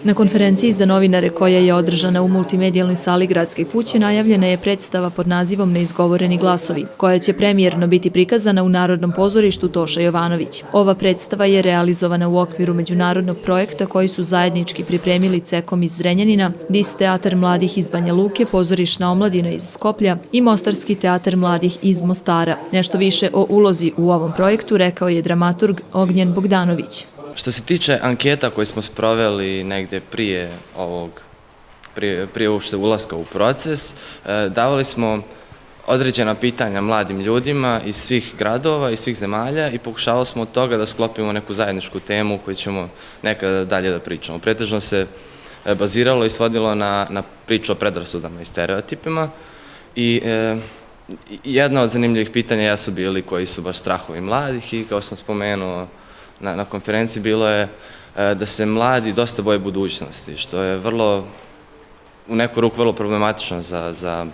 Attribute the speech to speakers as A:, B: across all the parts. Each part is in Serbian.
A: Na konferenciji za novinare koja je održana u multimedijalnoj sali Gradske kuće najavljena je predstava pod nazivom Neizgovoreni glasovi, koja će premijerno biti prikazana u Narodnom pozorištu Toša Jovanović. Ova predstava je realizovana u okviru međunarodnog projekta koji su zajednički pripremili CEKOM iz Zrenjanina, DIS teatar mladih iz Banja Luke, pozorišna omladina iz Skoplja i Mostarski teatar mladih iz Mostara. Nešto više o ulozi u ovom projektu rekao je dramaturg Ognjen Bogdanović.
B: Što se tiče anketa koje smo sproveli negde prije uopšte ulaska u proces, davali smo određena pitanja mladim ljudima iz svih gradova i svih zemalja i pokušavali smo od toga da sklopimo neku zajedničku temu koju ćemo nekada dalje da pričamo. Pretežno se baziralo i svodilo na priču o predrasudama i stereotipima i jedna od zanimljivih pitanja jesu bili koji su baš strahovi mladih i kao sam spomenuo na konferenciji bilo je da se mladi dosta boje budućnosti, što je u neku ruku vrlo problematično za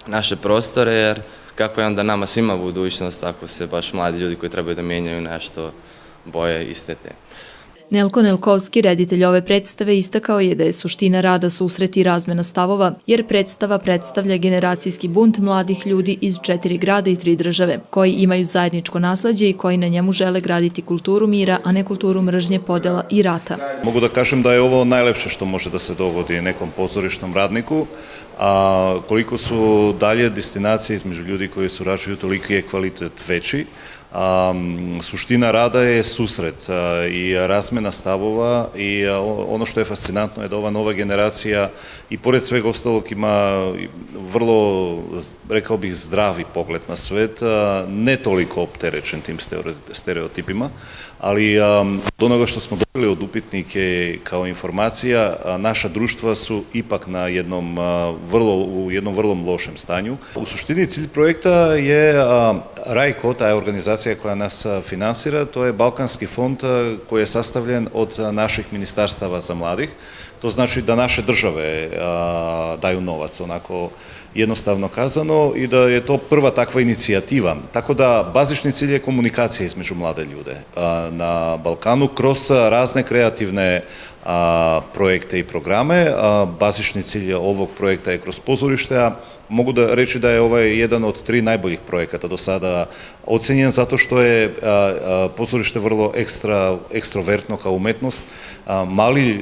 B: naše prostore, jer kako je onda nama svima budućnost ako se baš mladi ljudi koji trebaju da mijenjaju nešto boje iste te.
A: Nelko Nelkovski, reditelj ove predstave, istakao je da je suština rada susret i razmena stavova, jer predstava predstavlja generacijski bunt mladih ljudi iz 4 grada i 3 države, koji imaju zajedničko nasleđe i koji na njemu žele graditi kulturu mira, a ne kulturu mržnje, podela i rata.
C: Mogu da kažem da je ovo najlepše što može da se dogodi nekom pozorišnom radniku, a koliko su dalje destinacije između ljudi koji surađuju, toliko je kvalitet veći. Suština rada je susret i razmena stavova i ono što je fascinantno je da ova nova generacija i pored svega ostalog ima vrlo, rekao bih, zdravi pogled na svet, ne toliko opterećen tim stereotipima, ali od onoga što smo dobili od upitnike kao informacija, naša društva su ipak u jednom vrlo lošem stanju. U suštini cilj projekta je RAIKO, ta je organizacija koja nas finansira, to je Balkanski fond koji je sastavljen od naših ministarstava za mladih. To znači da naše države daju novac, onako jednostavno kazano, i da je to prva takva inicijativa. Tako da bazični cilj je komunikacija između mlade ljude na Balkanu kroz razne kreativne projekte i programe. Bazični cilj ovog projekta je kroz pozorište, a mogu da reći da je ovaj jedan od 3 najboljih projekata do sada ocenjen zato što je pozorište vrlo ekstrovertno kao umetnost.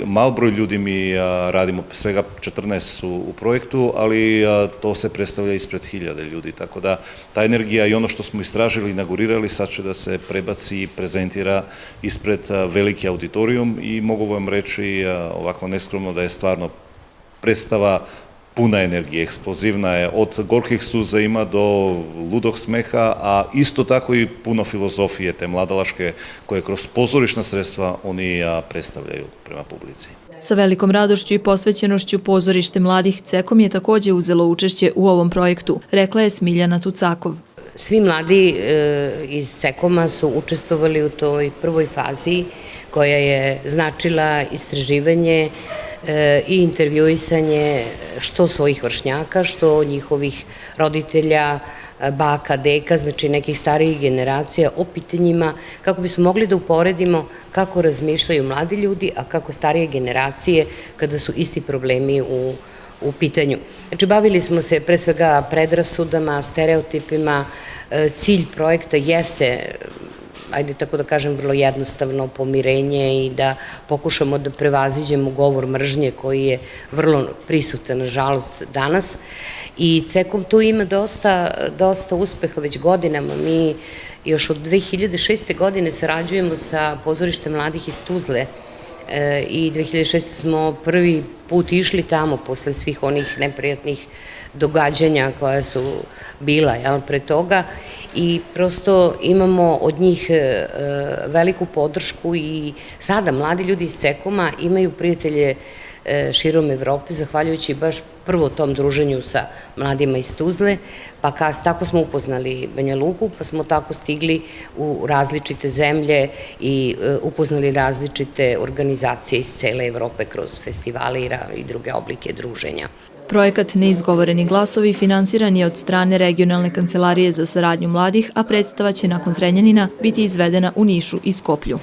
C: Mal broj ljudi mi radimo, svega 14 su u projektu, ali to se predstavlja ispred 1000 ljudi, tako da ta energija i ono što smo istražili, inaugurirali, sad će da se prebaci i prezentira ispred veliki auditorijum i mogu vam reći ovako neskromno da je stvarno predstava puna energije, eksplozivna je, od gorkih suza ima do ludog smeha, a isto tako i puno filozofije te mladalaške koje kroz pozorišna sredstva oni predstavljaju prema publici.
A: Sa velikom radošću i posvećenošću pozorište mladih CEKOM je takođe uzelo učešće u ovom projektu, rekla je Smiljana Tucakov.
D: Svi mladi iz CEKOM-a su učestvovali u toj prvoj fazi koja je značila istraživanje i intervjuisanje što svojih vršnjaka, što njihovih roditelja, baka, deka, znači nekih starijih generacija o pitanjima kako bismo mogli da uporedimo kako razmišljaju mladi ljudi, a kako starije generacije kada su isti problemi u pitanju. Znači, bavili smo se pre svega predrasudama, stereotipima. Cilj projekta jeste, ajde tako da kažem, vrlo jednostavno pomirenje i da pokušamo da prevaziđemo govor mržnje koji je vrlo prisutan, nažalost, danas. I CEKOM tu ima dosta uspeha već godinama. Mi još od 2006. godine sarađujemo sa pozorištem mladih iz Tuzle i 2006. smo prvi put išli tamo posle svih onih neprijatnih događanja koja su bila pre toga i prosto imamo od njih veliku podršku i sada mladi ljudi iz CEKOM-a imaju prijatelje širom Evrope, zahvaljujući baš prvo tom druženju sa mladima iz Tuzle, pa tako smo upoznali Banja Luku, pa smo tako stigli u različite zemlje i upoznali različite organizacije iz cele Evrope kroz festivale i druge oblike druženja.
A: Projekat Neizgovoreni glasovi finansiran je od strane Regionalne kancelarije za saradnju mladih, a predstava će nakon Zrenjanina biti izvedena u Nišu i Skoplju.